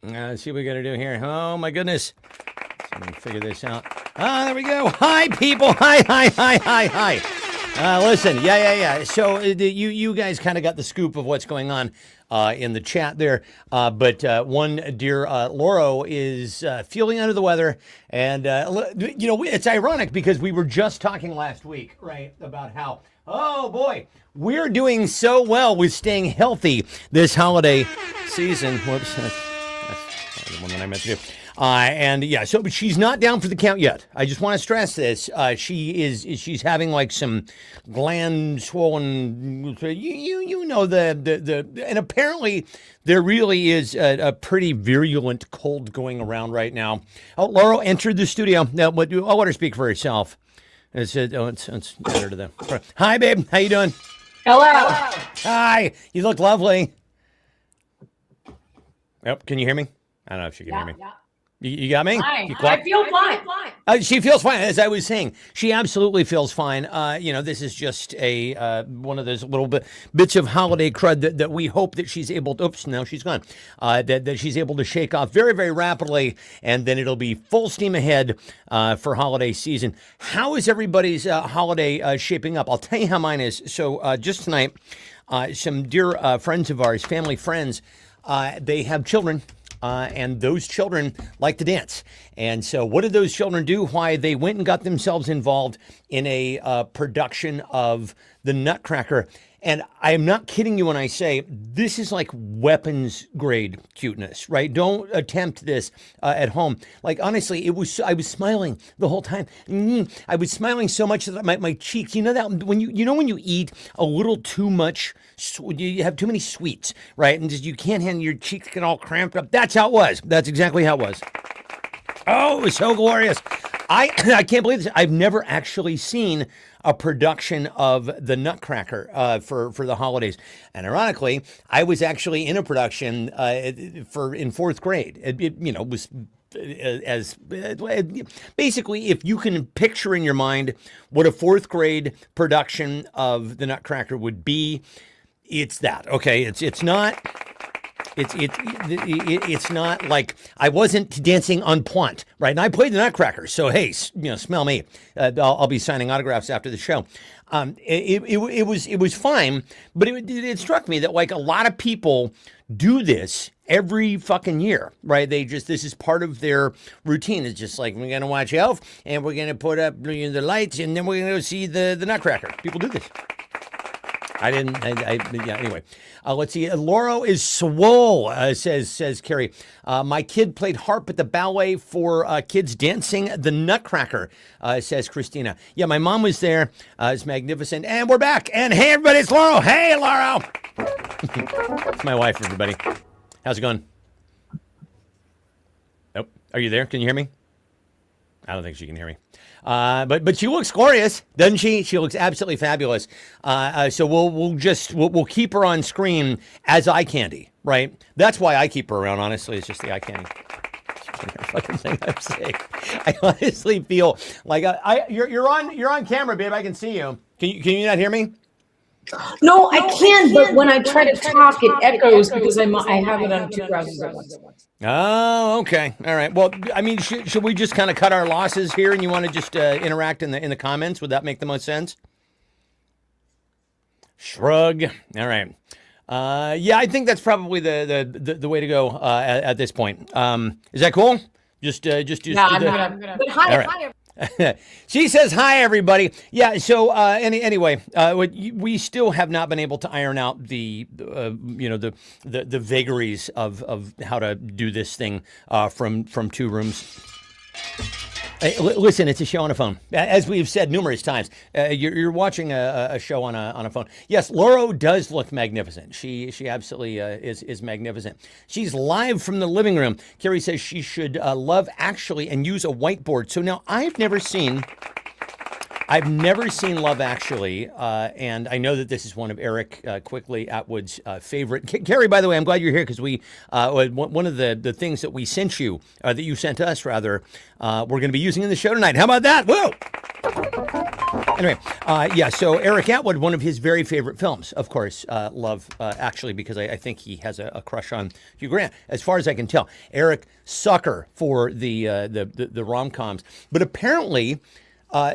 Let's see what we got to do here. Oh, my goodness. Let me figure this out. There we go. Hi, people. Hi. Listen, yeah. So you guys kind of got the scoop of what's going on in the chat there. But one dear Lauro is feeling under the weather. And, it's ironic because we were just talking last week, right, about how, oh, boy, we're doing so well with staying healthy this holiday season. Whoops, that's the one that I meant to do. But she's not down for the count yet. I just want to stress this. She's having like some gland swollen, and apparently there really is a pretty virulent cold going around right now. Oh, Laurel entered the studio. Now, I'll let her speak for herself. It's better to them. Hi, babe. How you doing? Hello. Hi. You look lovely. Yep. Can you hear me? I don't know if she can hear me. Yeah. You got me? I feel fine. She feels fine, as I was saying. She absolutely feels fine. This is just a one of those little bits of holiday crud that we hope that she's able to. Oops, now she's gone. That she's able to shake off very, very rapidly, and then it'll be full steam ahead for holiday season. How is everybody's holiday shaping up? I'll tell you how mine is. So just tonight, some dear friends of ours, family friends, they have children. And those children like to dance. And so what did those children do? Why, they went and got themselves involved in a production of The Nutcracker. And I am not kidding you when I say this is like weapons grade cuteness, right? Don't attempt this at home. Like, honestly, I was smiling the whole time. I was smiling so much that my cheeks, that when you eat a little too much, you have too many sweets, right? And just, you can't handle, your cheeks get all cramped up. That's how it was. That's exactly how it was. Oh, it was so glorious. I can't believe this. I've never actually seen a production of The Nutcracker for the holidays. And ironically, I was actually in a production in fourth grade. It was as basically, if you can picture in your mind what a fourth grade production of The Nutcracker would be, it's that. Okay, it's not. It's not like I wasn't dancing on point, right? And I played the Nutcracker, so hey, smell me. I'll be signing autographs after the show. It was fine, but it struck me that like a lot of people do this every fucking year, right? This is part of their routine. It's just like, we're gonna watch Elf, and we're gonna put up the lights, and then we're gonna go see the Nutcracker. People do this. Anyway, let's see. Lauro is swole, says Carrie. My kid played harp at the ballet for kids dancing the Nutcracker, says Christina. Yeah, my mom was there. It's magnificent. And we're back. And hey, everybody, it's Lauro. Hey, Lauro. It's my wife, everybody. How's it going? Oh, are you there? Can you hear me? I don't think she can hear me. But she looks glorious, doesn't she? She looks absolutely fabulous. So we'll keep her on screen as eye candy, right? That's why I keep her around. Honestly, it's just the eye candy. Fucking thing I'm saying. I honestly feel like you're on camera, babe. I can see you. Can you not hear me? No, I can, but when I try to talk, it echoes because I have it on two browsers at once. Oh, okay. All right. Well, I mean, should we just kind of cut our losses here, and you want to just interact in the comments? Would that make the most sense? Shrug. All right. Yeah, I think that's probably the way to go at this point. Is that cool? Just I'm gonna. But hi, right. hi. She says hi, everybody. Yeah. So anyway, we still have not been able to iron out the vagaries of how to do this thing from two rooms. Hey, listen, it's a show on a phone. As we've said numerous times, you're watching a show on a phone. Yes, Lauro does look magnificent. She absolutely is magnificent. She's live from the living room. Carrie says she should Love Actually and use a whiteboard. So now I've never seen Love Actually, and I know that this is one of Eric Quickly Atwood's favorite. Carrie, by the way, I'm glad you're here because one of the things that we sent you, that you sent us rather, we're going to be using in the show tonight. How about that? Whoa! Anyway, yeah, so Eric Atwood, one of his very favorite films, of course, Love, actually, because I think he has a crush on Hugh Grant, as far as I can tell. Eric, sucker for the rom-coms. But apparently,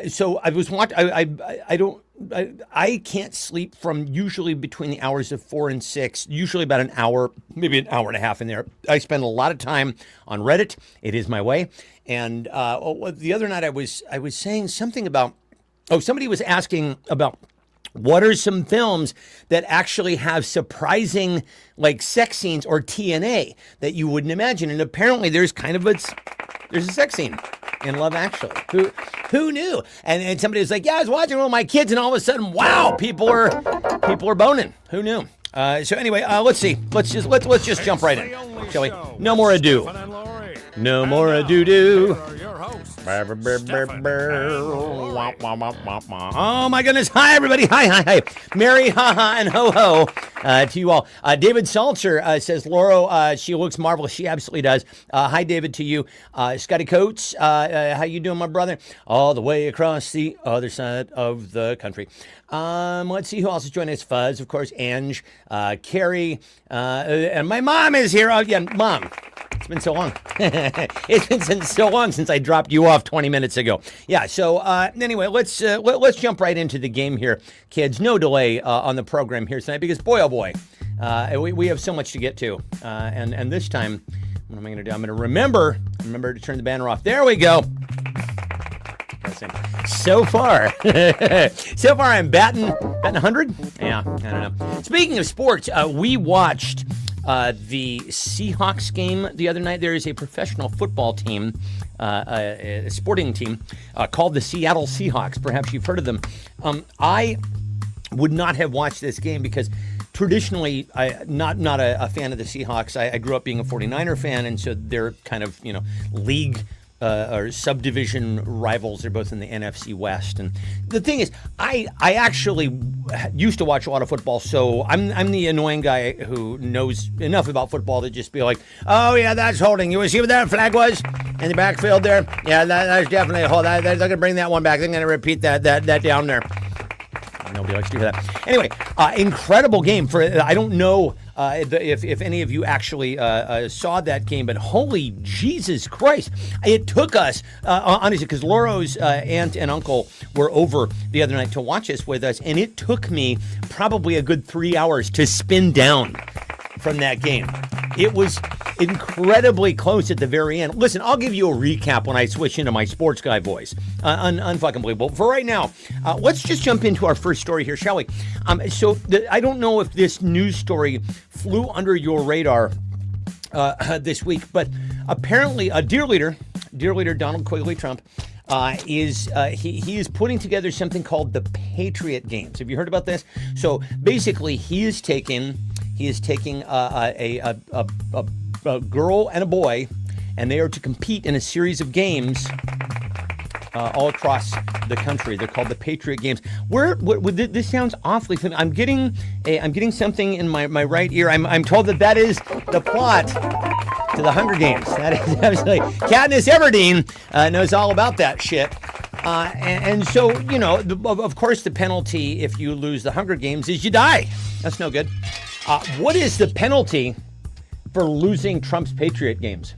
so I was watching, I can't sleep from usually between the hours of 4 and 6, usually about an hour, maybe an hour and a half in there. I spend a lot of time on Reddit. It is my way. And the other night I was saying something about, somebody was asking about what are some films that actually have surprising like sex scenes or TNA that you wouldn't imagine. And apparently there's a sex scene in Love Actually. Who knew? And somebody was like, yeah, I was watching with my kids and all of a sudden, wow, people are boning. Who knew? So anyway, let's see. Let's just jump right in, shall we? No more ado. No more ado. Oh my goodness. Hi everybody. Hi. Merry ha and ho to you all. David Salter says, Laura, she looks marvelous. She absolutely does. Hi David to you. Scotty Coates, how you doing, my brother? All the way across the other side of the country. Let's see who else is joining us. Fuzz, of course, Ange, Carrie, and my mom is here. Again, Mom. It's been so long. It's been so long since I dropped you off 20 minutes ago. Yeah. So anyway, let's jump right into the game here, kids. No delay on the program here tonight because boy, oh boy, we have so much to get to. And this time, what am I going to do? I'm going to remember to turn the banner off. There we go. So far, I'm batting 100. Yeah, I don't know. Speaking of sports, we watched the Seahawks game the other night. There is a professional football team, a sporting team called the Seattle Seahawks. Perhaps you've heard of them. I would not have watched this game because traditionally, not a fan of the Seahawks. I grew up being a 49er fan, and so they're kind of, league or subdivision rivals. They're both in the NFC West. And the thing is, I actually used to watch a lot of football, so I'm the annoying guy who knows enough about football to just be like, oh yeah, that's holding. You see what that flag was in the backfield there? Yeah, that's definitely a hold. They're going to bring that one back. They're going to repeat that down there. Nobody likes to hear that. Anyway, incredible game. I don't know if any of you actually saw that game, but holy Jesus Christ. It took us, honestly, because Laura's aunt and uncle were over the other night to watch this with us, and it took me probably a good 3 hours to spin down from that game. It was incredibly close at the very end. Listen, I'll give you a recap when I switch into my sports guy voice. Unfucking believable. For right now, let's just jump into our first story here, shall we? I don't know if this news story flew under your radar this week, but apparently a dear leader Donald Quigley Trump, he is putting together something called the Patriot Games. Have you heard about this? So basically, he is taking a girl and a boy, and they are to compete in a series of games all across the country. They're called the Patriot Games. This sounds awfully familiar. I'm getting something in my right ear. I'm told that is the plot to the Hunger Games. That is absolutely. Katniss Everdeen knows all about that shit. And so, of course, the penalty if you lose the Hunger Games is you die. That's no good. What is the penalty for losing Trump's Patriot Games?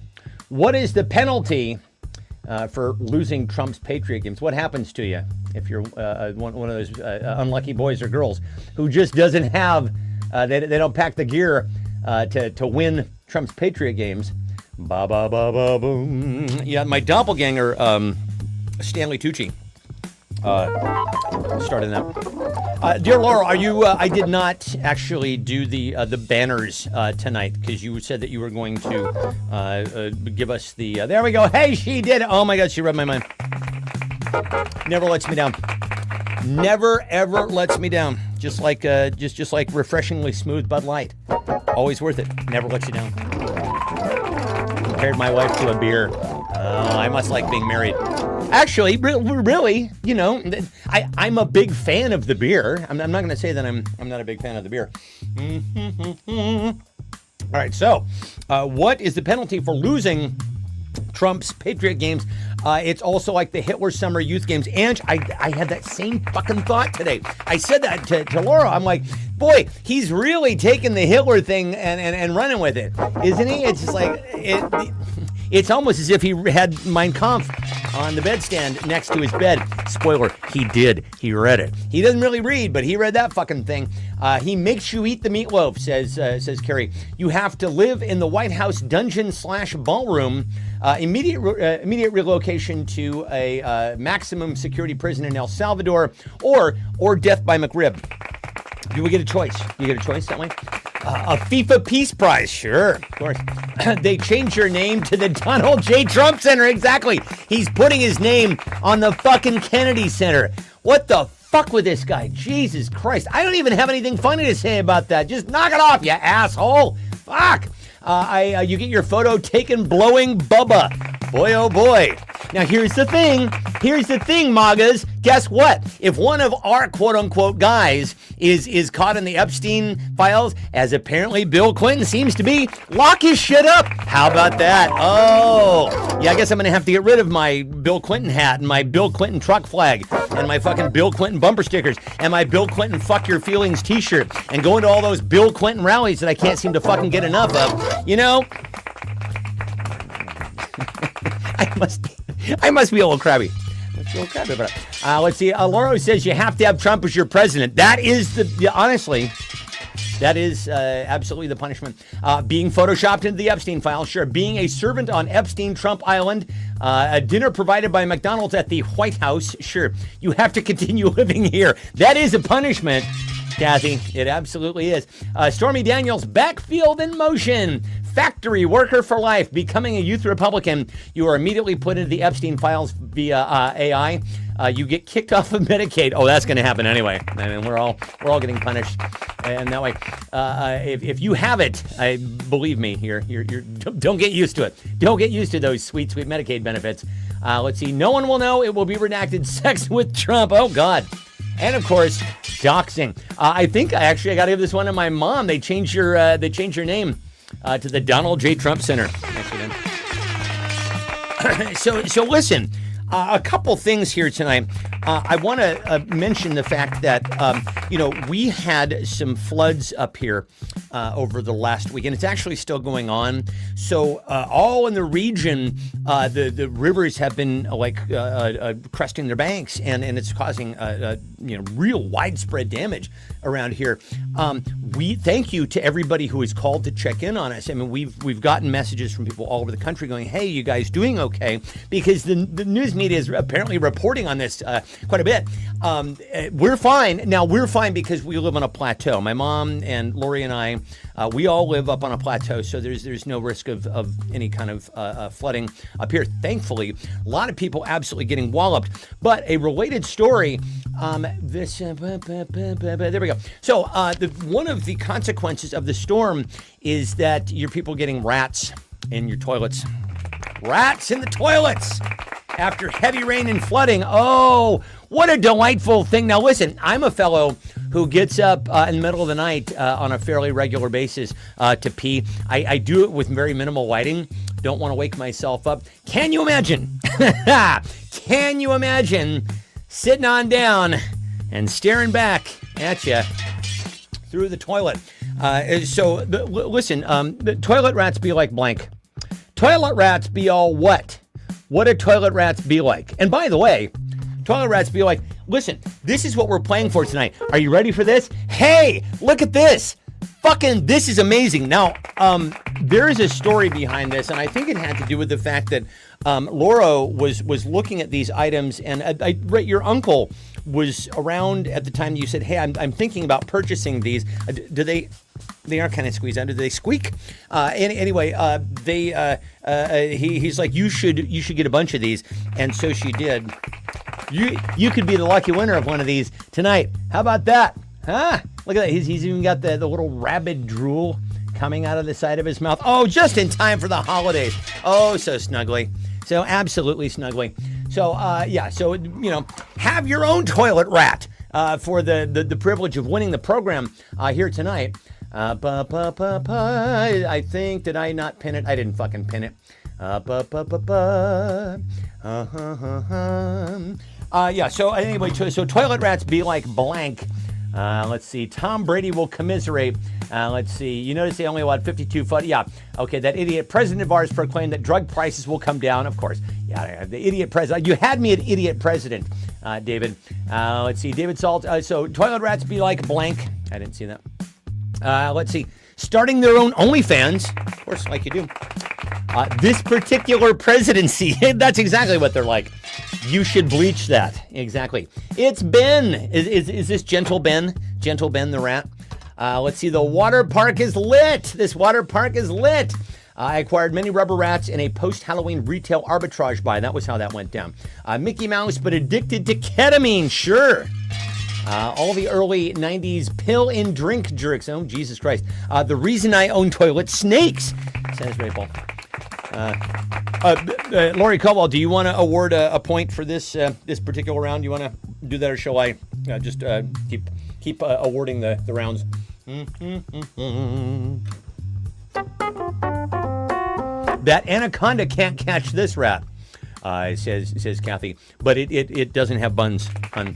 What is the penalty for losing Trump's Patriot Games? What happens to you if you're one of those unlucky boys or girls who just doesn't have, they don't pack the gear to win Trump's Patriot Games? Ba ba ba ba boom. Yeah, my doppelganger, Stanley Tucci, started that. Dear Laura, are you? I did not actually do the banners tonight because you said that you were going to give us the. There we go. Hey, she did it. Oh my God, she read my mind. Never lets me down. Never ever lets me down. Just like just like refreshingly smooth Bud Light. Always worth it. Never lets you down. Compared my wife to a beer. I must like being married. Actually, really, I'm a big fan of the beer. I'm not going to say that I'm not a big fan of the beer. All right, so what is the penalty for losing Trump's Patriot Games? It's also like the Hitler Summer Youth Games. And I had that same fucking thought today. I said that to Laura. I'm like, boy, he's really taking the Hitler thing and running with it, isn't he? It's just like, it's almost as if he had Mein Kampf on the bedstand next to his bed. Spoiler, he did. He read it. He doesn't really read, but he read that fucking thing. He makes you eat the meatloaf, says Kerry. You have to live in the White House dungeon/ballroom. Immediate relocation to a maximum security prison in El Salvador, or death by McRib. Do we get a choice? You get a choice that way? A FIFA Peace Prize, sure, of course. They changed your name to the Donald J. Trump Center. Exactly. He's putting his name on the fucking Kennedy Center. What the fuck with this guy? Jesus Christ. I don't even have anything funny to say about that. Just knock it off, you asshole. Fuck. You get your photo taken blowing Bubba. Boy, oh boy. Now, here's the thing. Here's the thing, MAGAs. Guess what? If one of our quote-unquote guys is caught in the Epstein files, as apparently Bill Clinton seems to be, lock his shit up. How about that? Oh, yeah, I guess I'm going to have to get rid of my Bill Clinton hat and my Bill Clinton truck flag and my fucking Bill Clinton bumper stickers and my Bill Clinton fuck your feelings t-shirt and go into all those Bill Clinton rallies that I can't seem to fucking get enough of. You know? I must be a little crabby. Let's see. Laura says you have to have Trump as your president. That is honestly, that is absolutely the punishment. Being photoshopped into the Epstein file, sure. Being a servant on Epstein Trump Island, a dinner provided by McDonald's at the White House, sure. You have to continue living here. That is a punishment, Kathy. It absolutely is. Stormy Daniels, backfield in motion. Factory worker for life, becoming a youth Republican. You are immediately put into the Epstein files via AI. You get kicked off of Medicaid. Oh, that's going to happen anyway. I mean, we're all getting punished, and that way, if you have it, believe me, you're don't get used to it. Don't get used to those sweet Medicaid benefits. Let's see. No one will know. It will be redacted. Sex with Trump. Oh God. And of course, doxing. I think I got to give this one to my mom. They changed your name. To the Donald J. Trump Center. So listen, a couple things here tonight. I want to mention the fact that, we had some floods up here over the last week, and it's actually still going on. So all in the region, the rivers have been cresting their banks, and it's causing real widespread damage around here. We thank you to everybody who has called to check in on us. I mean, we've gotten messages from people all over the country going, "Hey, you guys doing okay?" Because the news media is apparently reporting on this quite a bit. We're fine. Now, we're fine because we live on a plateau. My mom and Lori and I, we all live up on a plateau, so there's no risk of any kind of flooding up here. Thankfully, a lot of people absolutely getting walloped. But a related story, there we go. So one of the consequences of the storm is that your people getting rats in your toilets. Rats in the toilets after heavy rain and flooding. Oh, what a delightful thing. Now, listen, I'm a fellow who gets up in the middle of the night on a fairly regular basis to pee. I do it with very minimal lighting. Don't want to wake myself up. Can you imagine? Can you imagine sitting on down and staring back at you through the toilet? Listen, the toilet rats be like blank. Toilet rats be all what? What do toilet rats be like? And by the way, toilet rats be like, listen, this is what we're playing for tonight. Are you ready for this? Hey, look at this. Fucking, this is amazing. Now, there is a story behind this, and I think it had to do with the fact that Laura was looking at these items, and your uncle was around at the time you said, "Hey, I'm thinking about purchasing these." Do they? They are kind of squeezed out. Do they squeak? Anyway, he's like, you should get a bunch of these, and so she did. You could be the lucky winner of one of these tonight. How about that? Huh? Look at that. He's even got the little rabid drool coming out of the side of his mouth. Oh, just in time for the holidays. Oh, so snuggly. So absolutely snuggly. So, So, have your own toilet rat for the privilege of winning the program here tonight. I think, did I not pin it? I didn't fucking pin it. Yeah, so anyway, so toilet rats be like blank. Let's see. Tom Brady will commiserate. Let's see. You notice they only allowed 52 foot. Yeah. Okay. That idiot president of ours proclaimed that drug prices will come down. Of course. Yeah. The idiot president. You had me at idiot president, David. Let's see. David Salt. So toilet rats be like blank. I didn't see that. Let's see. Starting their own OnlyFans. Of course, like you do. This particular presidency. That's exactly what they're like. You should bleach that. Exactly. It's Ben. Is this Gentle Ben? Gentle Ben the rat? Let's see. The water park is lit. This water park is lit. I acquired many rubber rats in a post-Halloween retail arbitrage buy. That was how that went down. Mickey Mouse, but addicted to ketamine. Sure. All the early 90s pill and drink jerks. Oh, Jesus Christ. The reason I own toilet snakes, says Rachel. Lori Caldwell, do you want to award a point for this this particular round? You want to do that, or shall I just keep awarding the rounds? That anaconda can't catch this rat, says Kathy, but it doesn't have buns on.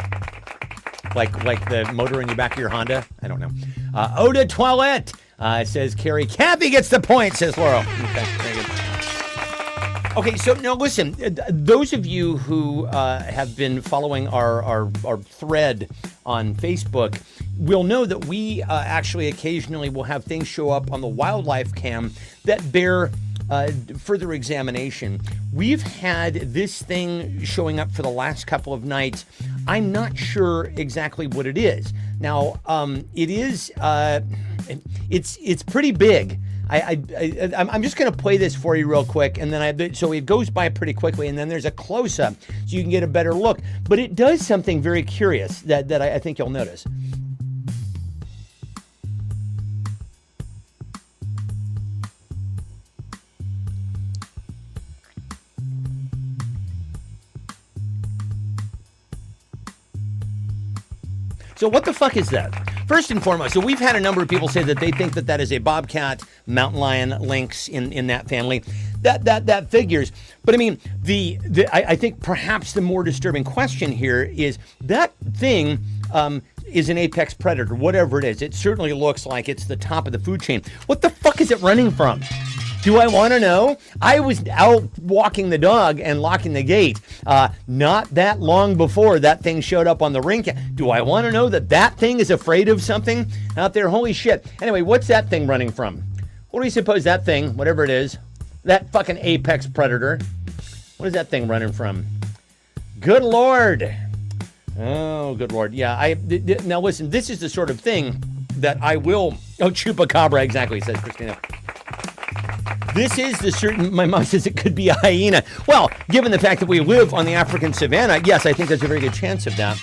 Like the motor in the back of your Honda? I don't know. Eau de toilette, says Carrie. Kathy gets the point, says Laurel. Okay, very good. Okay, so now listen, those of you who have been following our thread on Facebook will know that we actually occasionally will have things show up on the wildlife cam that bear further examination. We've had this thing showing up for the last couple of nights. I'm not sure exactly what it is. Now, it is, it's pretty big. I'm just going to play this for you real quick, and then so it goes by pretty quickly, and then there's a close-up so you can get a better look. But it does something very curious that I think you'll notice. So what the fuck is that? First and foremost, so we've had a number of people say that they think that that is a bobcat, mountain lion, lynx in that family. That figures. But I mean, I think perhaps the more disturbing question here is that thing is an apex predator, whatever it is. It certainly looks like it's the top of the food chain. What the fuck is it running from? Do I want to know? I was out walking the dog and locking the gate not that long before that thing showed up on the ring. Do I want to know that thing is afraid of something out there? Holy shit. Anyway, what's that thing running from? What do you suppose that thing, whatever it is, that fucking apex predator, what is that thing running from? Good Lord. Oh, good Lord. Yeah, now listen, this is the sort of thing that I will... Oh, chupacabra, exactly, says Christina. This is the certain, my mom says it could be a hyena. Well, given the fact that we live on the African savannah, yes, I think there's a very good chance of that.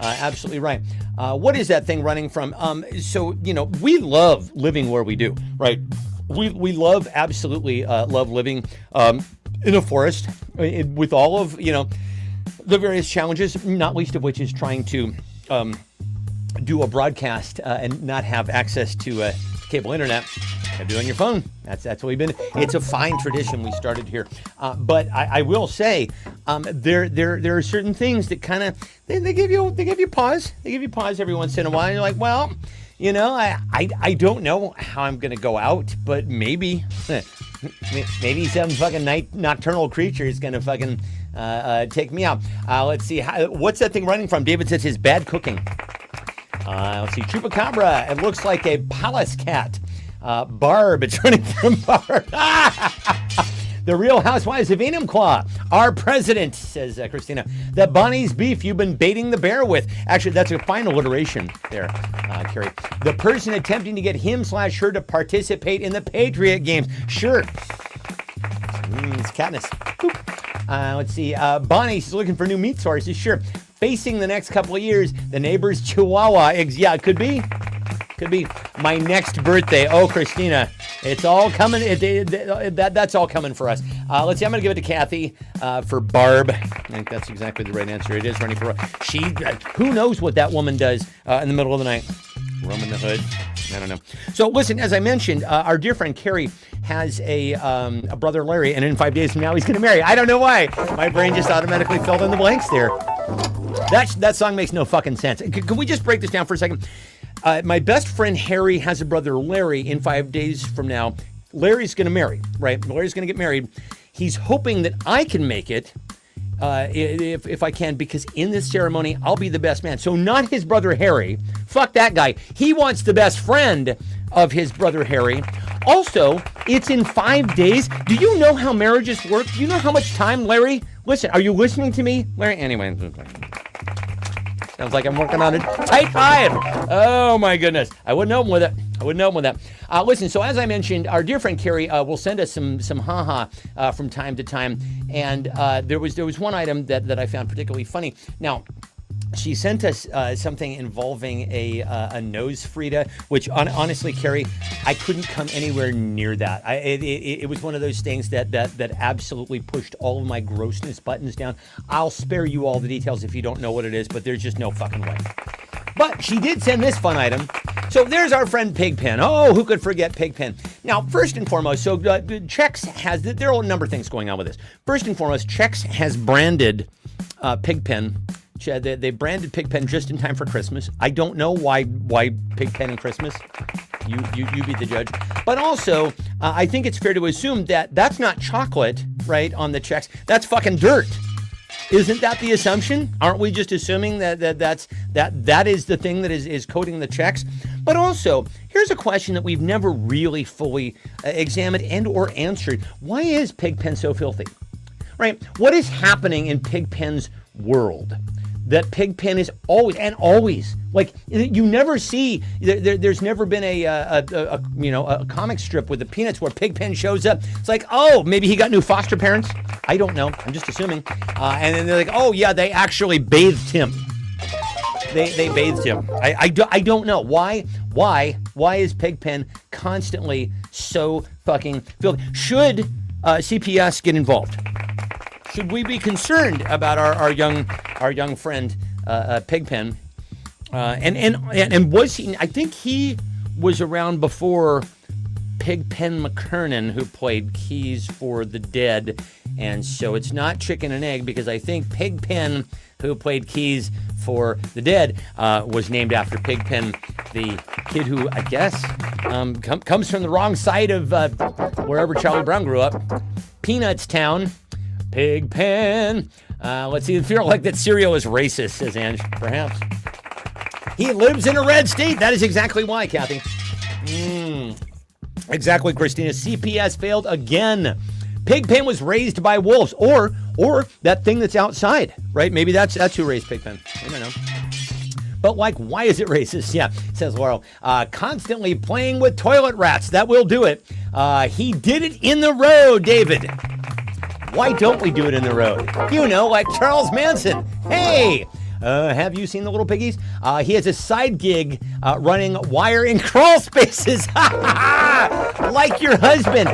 Absolutely right. What is that thing running from? So, you know, we love living where we do, right? We love, absolutely love living in a forest with all of, you know, the various challenges, not least of which is trying to do a broadcast and not have access to cable internet. Have to do it on your phone. That's what we've been. It's a fine tradition we started here. But I will say there are certain things that kind of they give you pause. They give you pause every once in a while. You're like, well, you know, I don't know how I'm gonna go out, but maybe some fucking nocturnal creature is gonna fucking take me out. Let's see. What's that thing running from? David says his bad cooking. Let's see. Chupacabra. It looks like a palace cat. Barb, it's running from Barb. The Real Housewives of Enumclaw. Our president, says Christina. That Bonnie's beef you've been baiting the bear with. Actually, that's a fine alliteration there, Carrie. The person attempting to get him/her to participate in the Patriot games. Sure. It's Katniss. Let's see. Bonnie, she's looking for new meat sources. Sure. Facing the next couple of years, the neighbor's Chihuahua. Yeah, it could be. Could be my next birthday. Oh, Christina, it's all coming. That's all coming for us. Let's see. I'm going to give it to Kathy for Barb. I think that's exactly the right answer. It is running for she. Who knows what that woman does in the middle of the night? Roaming the hood. I don't know. So listen, as I mentioned, our dear friend Carrie has a brother Larry, and in 5 days from now he's going to marry. I don't know why. My brain just automatically filled in the blanks there. That song makes no fucking sense. Can we just break this down for a second? My best friend Harry has a brother Larry. In 5 days from now, Larry's going to marry, right? Larry's going to get married. He's hoping that I can make it. If I can, because in this ceremony, I'll be the best man. So not his brother Harry. Fuck that guy. He wants the best friend of his brother Harry. Also, it's in 5 days. Do you know how marriages work? Do you know how much time, Larry? Listen, are you listening to me? Larry, anyway. Sounds like I'm working on a tight five. Oh my goodness. I wouldn't know him with that. Listen, so as I mentioned, our dear friend Carrie will send us some haha from time to time. And there was one item that I found particularly funny. Now, she sent us something involving a nose Frida, which honestly, Carrie, I couldn't come anywhere near that. It was one of those things that absolutely pushed all of my grossness buttons down. I'll spare you all the details if you don't know what it is, but there's just no fucking way. But she did send this fun item. So there's our friend Pigpen. Oh, who could forget Pigpen? Now, first and foremost, so Chex has, there are a number of things going on with this. First and foremost, Chex has branded Pigpen. They branded Pigpen just in time for Christmas. I don't know why Pigpen and Christmas. You be the judge. But also, I think it's fair to assume that that's not chocolate, right, on the Chex. That's fucking dirt. Isn't that the assumption? Aren't we just assuming that is the thing that is coating the Chex? But also, here's a question that we've never really fully examined and or answered. Why is Pigpen so filthy? Right? What is happening in Pigpen's world? That Pigpen is always like, you never see. There's never been a comic strip with the Peanuts where Pigpen shows up. It's like, oh, maybe he got new foster parents. I don't know. I'm just assuming. And then they're like, oh yeah, they actually bathed him. They bathed him. I don't know why is Pigpen constantly so fucking filthy? Should CPS get involved? Should we be concerned about our young friend Pigpen? And was he? I think he was around before Pigpen McKernan, who played Keys for the Dead, and so it's not chicken and egg, because I think Pigpen, who played Keys for the Dead, was named after Pigpen, the kid who I guess comes from the wrong side of wherever Charlie Brown grew up, Peanuts Town. Pigpen. Let's see. I feel like that cereal is racist, says Ange. Perhaps. He lives in a red state. That is exactly why, Kathy. Exactly, Christina. CPS failed again. Pigpen was raised by wolves, or that thing that's outside, right? Maybe that's who raised Pigpen. I don't know. But like, why is it racist? Yeah, says Laurel. Constantly playing with toilet rats. That will do it. He did it in the road, David. Why don't we do it in the road? You know, like Charles Manson. Hey, have you seen the Little Piggies? He has a side gig running wire in crawl spaces. Like your husband.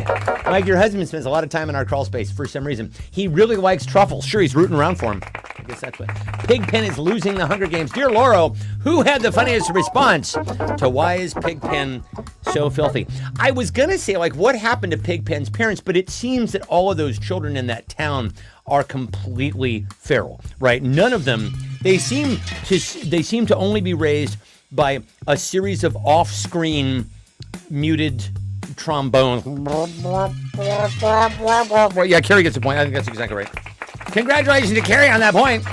Like your husband spends a lot of time in our crawl space for some reason. He really likes truffles. Sure, he's rooting around for him. I guess that's what. Pigpen is losing the Hunger Games. Dear Laurel, who had the funniest response to why is Pigpen so filthy? I was going to say, like, what happened to Pigpen's parents, but it seems that all of those children in that town are completely feral, right? None of them, they seem to only be raised by a series of off-screen muted trombones. Yeah, Carrie gets the point. I think that's exactly right. Congratulations to Carrie on that point.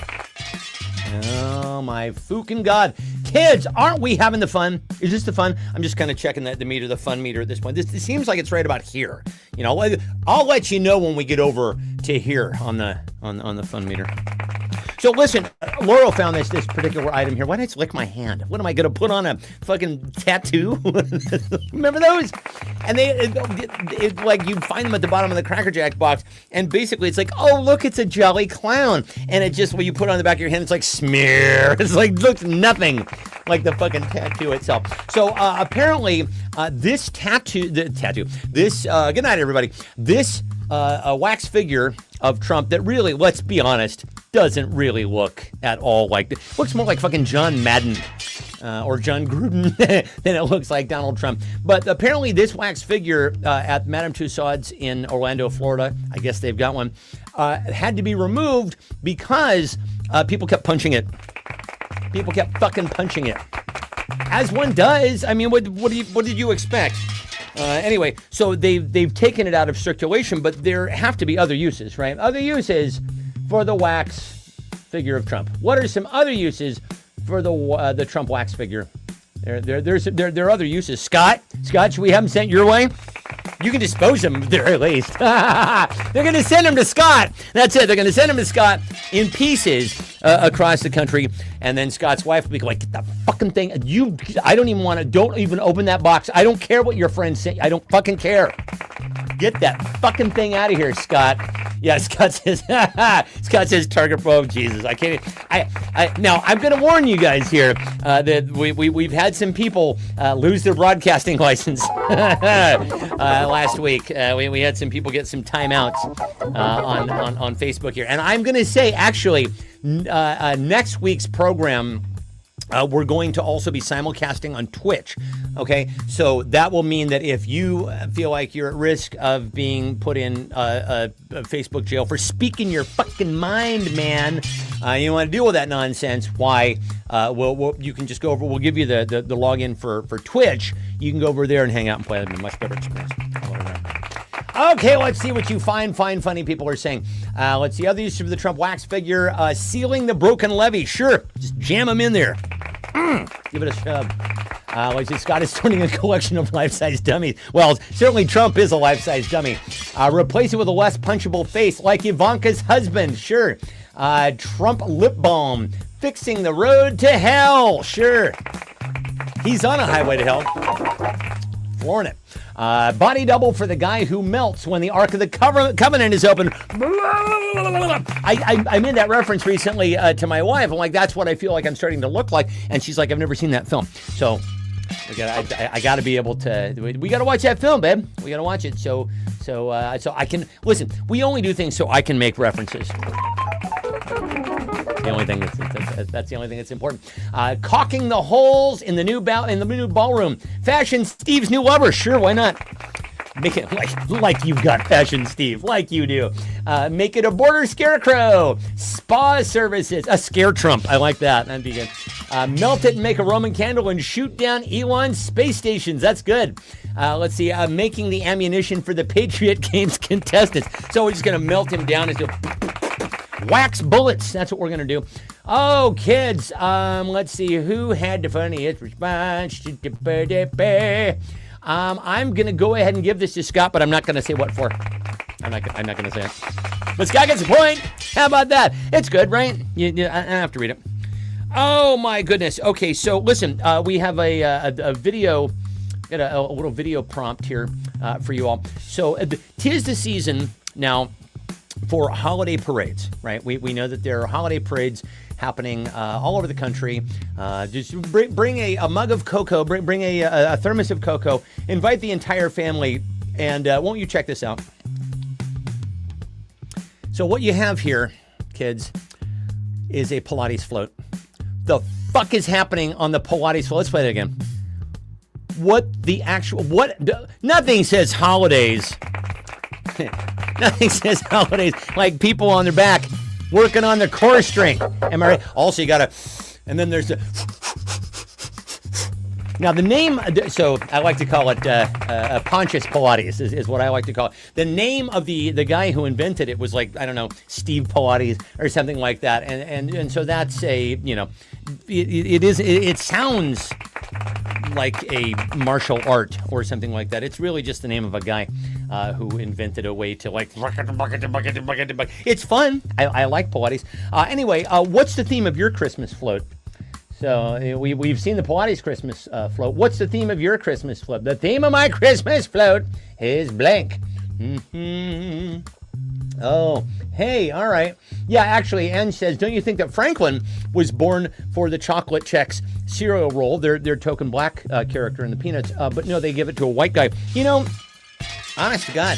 Oh my fucking God. Kids, aren't we having the fun? Is this the fun? I'm just kind of checking the meter, the fun meter at this point. This seems like it's right about here. You know, I'll let you know when we get over to here on the fun meter. So listen, Laurel found this particular item here. Why did I lick my hand? What am I going to put on a fucking tattoo? Remember those? And it like you find them at the bottom of the Cracker Jack box, and basically it's like, oh look, it's a jelly clown, and it just when you put it on the back of your hand, it's like smear. It's like looks nothing like the fucking tattoo itself. So apparently this good night everybody. This a wax figure of Trump that really, let's be honest, doesn't really look at all like, looks more like fucking John Madden. or John Gruden, then it looks like Donald Trump. But apparently this wax figure at Madame Tussauds in Orlando, Florida, I guess they've got one, had to be removed because people kept punching it. People kept fucking punching it. As one does. I mean, what did you expect? Anyway, so they've taken it out of circulation, but there have to be other uses, right? Other uses for the wax figure of Trump. What are some other uses for the Trump wax figure? There are other uses. Scott, should we have them sent your way? You can dispose of them at the very least. They're going to send them to Scott. That's it. They're going to send them to Scott in pieces across the country. And then Scott's wife will be like, get that fucking thing. I don't even want to, don't even open that box. I don't care what your friends say. I don't fucking care. Get that fucking thing out of here, Scott. Yeah, Scott says, target pro. Jesus, I can't. Now, I'm going to warn you guys here that we've had some people lose their broadcasting license last week. We had some people get some timeouts on Facebook here. And I'm going to say, actually, next week's program, we're going to also be simulcasting on Twitch, okay? So that will mean that if you feel like you're at risk of being put in a Facebook jail for speaking your fucking mind, man, you want to deal with that nonsense, why? You can just go over, we'll give you the login for Twitch. You can go over there and hang out and play. That'd be a much better experience. Okay, let's see what you fine, funny people are saying. Let's see, other use of the Trump wax figure. Sealing the broken levee. Sure, just jam them in there. Give it a shove. Let's see, Scott is starting a collection of life-size dummies. Well, certainly Trump is a life-size dummy. Replace it with a less punchable face, like Ivanka's husband. Sure. Trump lip balm. Fixing the road to hell. Sure. He's on a highway to hell. Flooring it. Body double for the guy who melts when the Ark of the Covenant is open. I made that reference recently to my wife. I'm like, that's what I feel like I'm starting to look like. And she's like, I've never seen that film. So I got to be able to. We got to watch that film, babe. We got to watch it. So I can listen. We only do things so I can make references. The only thing that's the only thing that's important. Caulking the holes in the new ballroom. Fashion Steve's new lover. Sure, why not? Make it like you've got Fashion Steve, like you do. Make it a border scarecrow. Spa services. A scare Trump. I like that. That'd be good. Melt it and make a Roman candle and shoot down Elon's space stations. That's good. Let's see. Making the ammunition for the Patriot Games contestants. So we're just going to melt him down and do wax bullets. That's what we're going to do. Oh, kids. Let's see. Who had the funniest response? I'm going to go ahead and give this to Scott, but I'm not going to say what for. I'm not going to say it. But Scott gets a point. How about that? It's good, right? I have to read it. Oh, my goodness. Okay, so listen. We have a video, got a little video prompt here for you all. So 'tis the season now for holiday parades, right? We know that there are holiday parades happening all over the country. Just bring a mug of cocoa, bring a thermos of cocoa, invite the entire family, and won't you check this out? So what you have here, kids, is a Pilates float. The fuck is happening on the Pilates float? Let's play that again. Nothing says holidays. Nothing says holidays like people on their back working on their core strength. Am I right? Also, you gotta, and then there's the. Now the name, so I like to call it Pontius Pilates is what I like to call it. The name of the guy who invented it was like, I don't know, Steve Pilates or something like that. And so that's a, it sounds like a martial art or something like that. It's really just the name of a guy who invented a way to like, it's fun. I like Pilates. Anyway, what's the theme of your Christmas float? So we've seen the Pilates Christmas float. What's the theme of your Christmas float? The theme of my Christmas float is blank. Mm-hmm. Oh, hey, all right. Yeah, actually, Ann says, don't you think that Franklin was born for the Chocolate Chex cereal roll, their token black character in the Peanuts? But no, they give it to a white guy. Honest to God.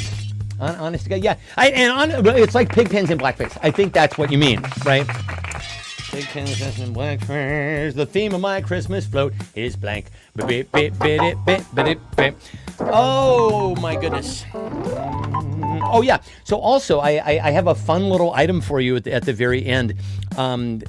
Honest to God, yeah. It's like Pigpens and blackface. I think that's what you mean, right? Big Kansas and blackberries. The theme of my Christmas float is blank. Oh my goodness. Oh yeah. So also, I have a fun little item for you at the very end. Remind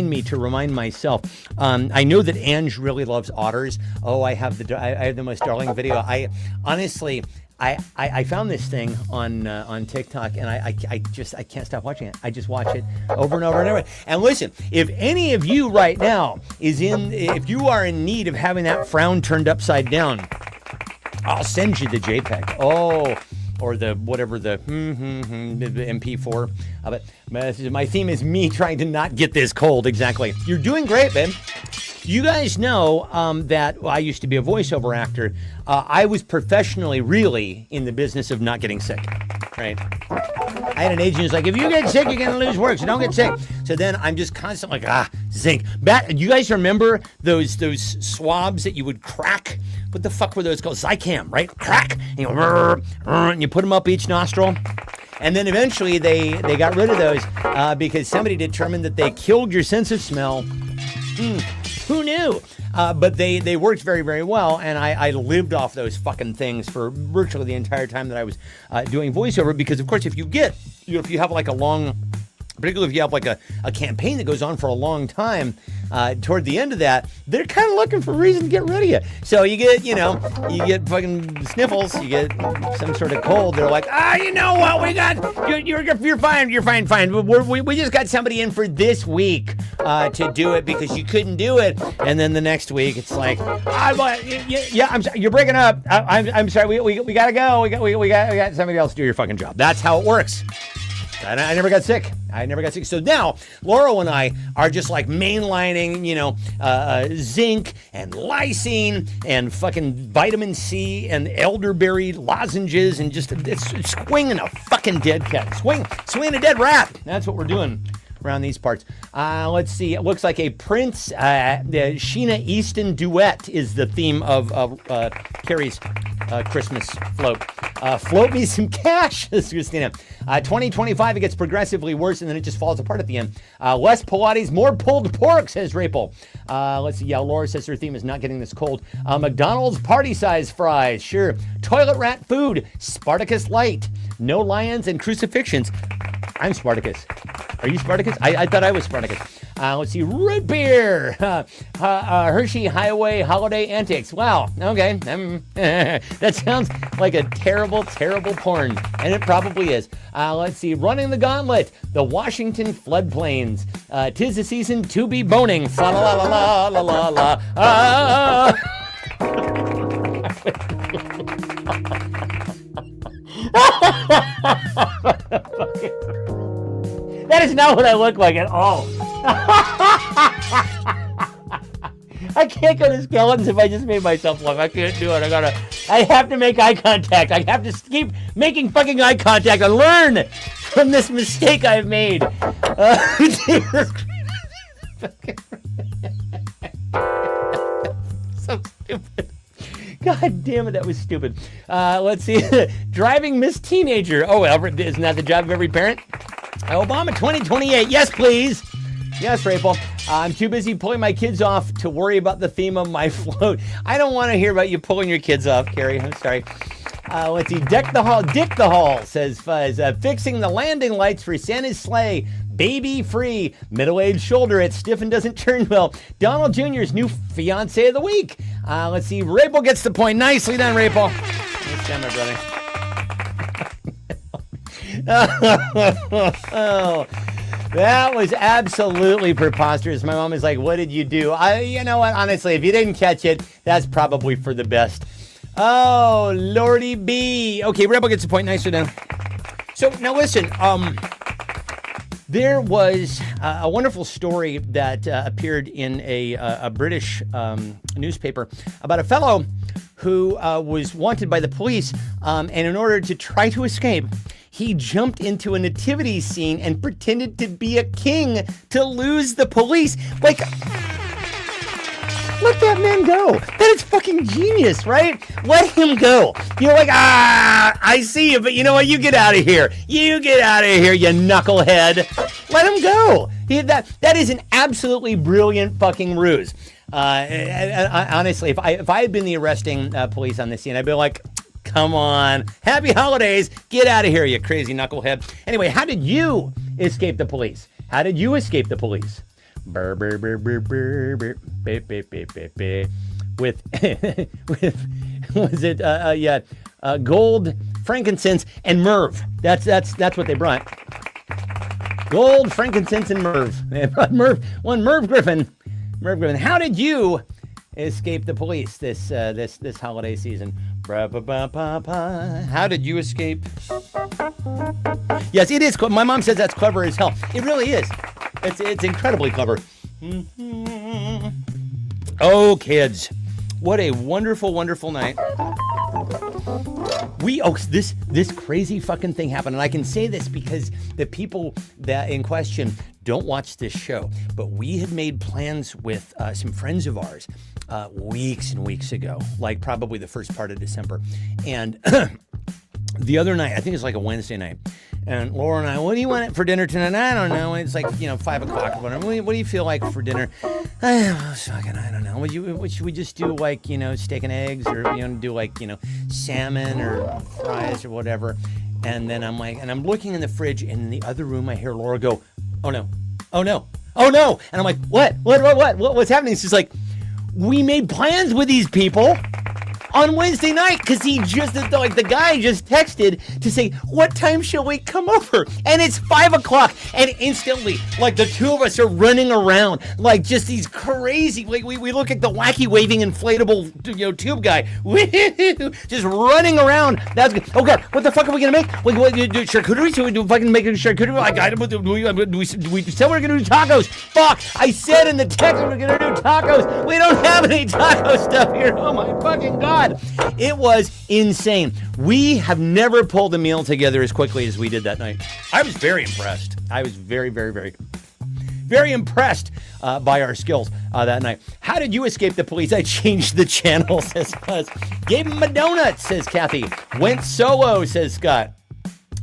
me to remind myself. I know that Ange really loves otters. Oh, I have the most darling video. I honestly. I found this thing on TikTok, and I can't stop watching it. I just watch it over and over and over. And listen, if any of you right now if you are in need of having that frown turned upside down, I'll send you the JPEG. Oh, or the whatever the MP4 of it. My theme is me trying to not get this cold. Exactly. You're doing great, babe. You guys know that I used to be a voiceover actor. I was professionally really in the business of not getting sick, right? I had an agent who's like, if you get sick, you're going to lose work, so don't get sick. So then I'm just constantly like, zinc. You guys remember those swabs that you would crack? What the fuck were those called? Zicam, right? Crack. And you put them up each nostril. And then eventually they got rid of those because somebody determined that they killed your sense of smell. Who knew? But they worked very, very well, and I lived off those fucking things for virtually the entire time that I was doing voiceover. Because of course, if you have like a long, particularly if you have like a campaign that goes on for a long time, toward the end of that, they're kind of looking for a reason to get rid of you. So you get fucking sniffles, you get some sort of cold. They're like, you know what, we got, you're fine. We just got somebody in for this week to do it because you couldn't do it. And then the next week, it's like, I'm sorry, you're breaking up. I'm sorry, we gotta go. We got somebody else to do your fucking job. That's how it works. I never got sick. So now, Laurel and I are just like mainlining, zinc and lysine and fucking vitamin C and elderberry lozenges and just it's swinging a fucking dead cat. Swinging a dead rat. That's what we're doing around these parts. Let's see. It looks like a Prince, the Sheena Easton duet is the theme of Carrie's Christmas float. Float me some cash, says Christina. 2025, it gets progressively worse, and then it just falls apart at the end. Less Pilates, more pulled pork, says Rapel. Let's see. Yeah, Laura says her theme is not getting this cold. McDonald's party-size fries, sure. Toilet rat food, Spartacus Light. No lions and crucifixions. I'm Spartacus. Are you Spartacus? I thought I was Spartacus. Let's see. Root beer. Hershey Highway Holiday Antics. Wow. Okay. That sounds like a terrible, terrible porn. And it probably is. Let's see. Running the Gauntlet. The Washington Floodplains. 'Tis the season to be boning. Fa la la la la la la la. That is not what I look like at all. I can't go to skeletons if I just made myself look. I can't do it. I have to make eye contact. I have to keep making fucking eye contact and learn from this mistake I've made. Jesus Christ. So stupid. God damn it, that was stupid. Let's see. Driving Miss Teenager. Oh, Albert, isn't that the job of every parent? Obama 2028. Yes, please. Yes, Rachel. I'm too busy pulling my kids off to worry about the theme of my float. I don't want to hear about you pulling your kids off, Carrie. I'm sorry. Let's see. Dick the Hall, says Fuzz. Fixing the landing lights for Santa's sleigh. Baby free. Middle-aged shoulder. It's stiff and doesn't turn well. Donald Jr.'s new fiance of the week. Let's see. Rapel gets the point. Nicely done, Rapel. Nice done, my brother. Oh, that was absolutely preposterous. My mom is like, what did you do? You know what? Honestly, if you didn't catch it, that's probably for the best. Oh, Lordy B. Okay, Rebel gets the point. Nicely done. So now listen, there was a wonderful story that appeared in a British newspaper about a fellow who was wanted by the police, and in order to try to escape, he jumped into a nativity scene and pretended to be a king to lose the police. Like, let that man go. That is fucking genius, right? Let him go. You're like, I see you, but you know what? You get out of here. You get out of here, you knucklehead. Let him go. That is an absolutely brilliant fucking ruse. Honestly, if I had been the arresting police on this scene, I'd be like, come on, happy holidays, get out of here, you crazy knucklehead. Anyway, how did you escape the police? How did you escape the police? Brr, brr, brr, brr, brr, brr, beep, beep, beep, beep, beep. With was it gold, frankincense, and myrrh. That's what they brought. Gold, frankincense, and myrrh. They brought Merv Griffin. Merv Griffin. How did you escape the police this holiday season? How did you escape? Yes, it is. My mom says that's clever as hell. It really is. It's incredibly clever. Oh, kids. What a wonderful, wonderful night. This crazy fucking thing happened. And I can say this because the people that in question don't watch this show. But we had made plans with some friends of ours weeks and weeks ago, like probably the first part of December. And the other night, I think it's like a Wednesday night, and Laura and I, what do you want for dinner tonight? I don't know. It's like, 5 o'clock or whatever. What do you feel like for dinner? I don't know. Should we just do like, steak and eggs, or, do like, salmon or fries or whatever? And then I'm like, and I'm looking in the fridge, and in the other room, I hear Laura go, oh no. And I'm like, what's happening? She's like, we made plans with these people on Wednesday night, because the guy just texted to say, what time shall we come over? And it's 5 o'clock, and instantly, like, the two of us are running around, like, just these crazy, like, we look at the wacky waving inflatable, tube guy, just running around. That's good. Oh God, what the fuck are we gonna make? What do charcuterie? So we do fucking make a charcuterie? We said we're gonna do tacos. Fuck, I said in the text we're gonna do tacos. We don't have any taco stuff here. Oh my fucking God. It was insane. We have never pulled a meal together as quickly as we did that night. I was very impressed. I was very, very, very, very impressed by our skills that night. How did you escape the police? I changed the channel, says Buzz. Gave him a donut, says Kathy. Went solo, says Scott.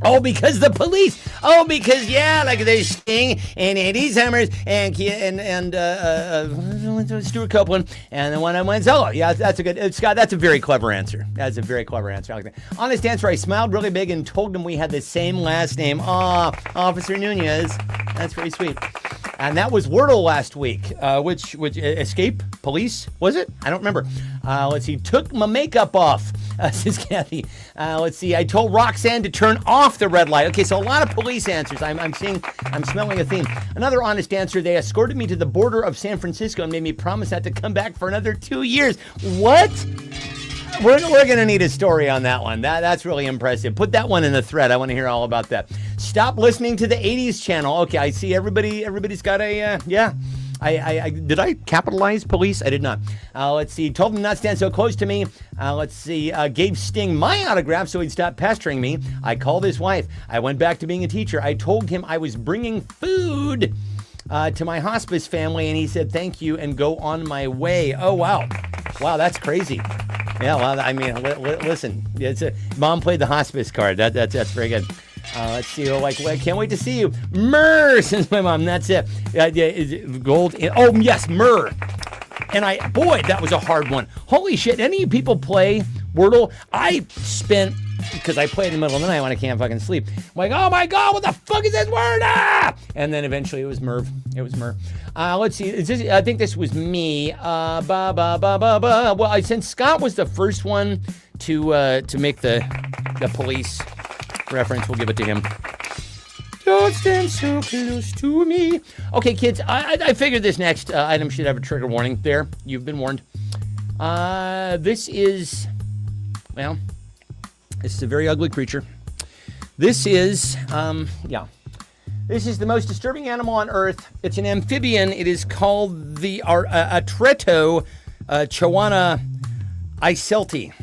Oh, because the police. Oh, because, like they Sting and Andy Summers and Stuart Copeland, and the one I went solo. Yeah, that's a good, Scott, that's a very clever answer. That's a very clever answer. I like that. Honest answer, I smiled really big and told him we had the same last name. Officer Nunez. That's very sweet. And that was Wordle last week, which escape police, was it? I don't remember. Let's see, took my makeup off, says Kathy. Let's see, I told Roxanne to turn off the red light. Okay, so a lot of police answers. I'm smelling a theme. Another honest answer, they escorted me to the border of San Francisco and made me promise not to come back for another 2 years. What? We're going to need a story on that one. That's really impressive. Put that one in the thread. I want to hear all about that. Stop listening to the 80s channel. Okay, I see everybody's got a, I did I capitalize police? I did not. Let's see. Told him not to stand so close to me. Let's see. Gave Sting my autograph so he'd stop pestering me. I called his wife. I went back to being a teacher. I told him I was bringing food to my hospice family, and he said thank you and go on my way. Oh, wow. Wow, that's crazy. Yeah, well, I mean, listen. Mom played the hospice card. That's very good. Let's see. I can't wait to see you. Myrrh, says my mom. That's it. Is it gold? Oh, yes, myrrh. And boy, that was a hard one. Holy shit. Any of you people play Wordle? I spent, because I play in the middle of the night when I can't fucking sleep. I'm like, oh my God, what the fuck is this word? And then eventually it was Merv. Let's see. I think this was me. Well, since Scott was the first one to make the police reference, we'll give it to him. Don't stand so close to me. Okay, kids, I figured this next item should have a trigger warning. There, you've been warned. This is a very ugly creature. This is, This is the most disturbing animal on Earth. It's an amphibian. It is called the Atreto Choana icelti.